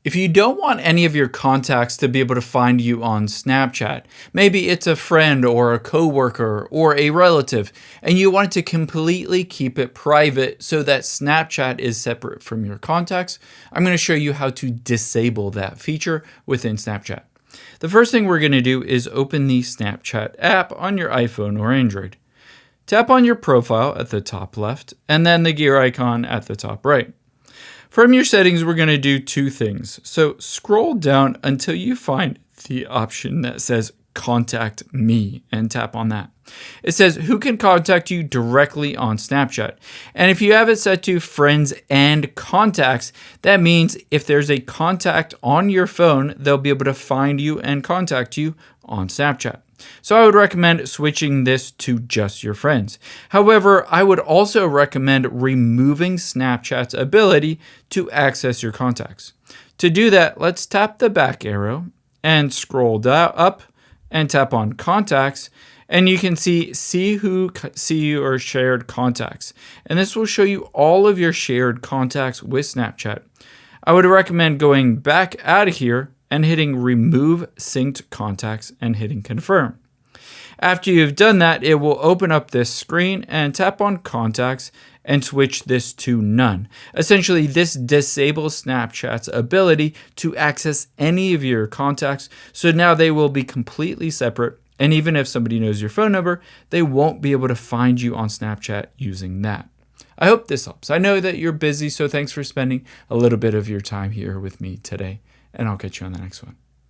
If you don't want any of your contacts to be able to find you on Snapchat, maybe it's a friend or a coworker or a relative, and you want to completely keep it private so that Snapchat is separate from your contacts, I'm going to show you how to disable that feature within Snapchat. The first thing we're going to do is open the Snapchat app on your iPhone or Android. Tap on your profile at the top left and then the gear icon at the top right. From your settings, we're going to do two things. So scroll down until you find the option that says Contact Me and tap on that. It says who can contact you directly on Snapchat. And if you have it set to friends and contacts, that means if there's a contact on your phone, they'll be able to find you and contact you on Snapchat. So I would recommend switching this to just your friends. However, I would also recommend removing Snapchat's ability to access your contacts. To do that, let's tap the back arrow and scroll up and tap on contacts, and you can see who see you or shared contacts. And this will show you all of your shared contacts with Snapchat. I would recommend going back out of here and hitting remove synced contacts and hitting confirm. After you've done that, it will open up this screen and tap on contacts and switch this to none. Essentially, this disables Snapchat's ability to access any of your contacts, so now they will be completely separate, and even if somebody knows your phone number, they won't be able to find you on Snapchat using that. I hope this helps. I know that you're busy, so thanks for spending a little bit of your time here with me today, and I'll catch you on the next one.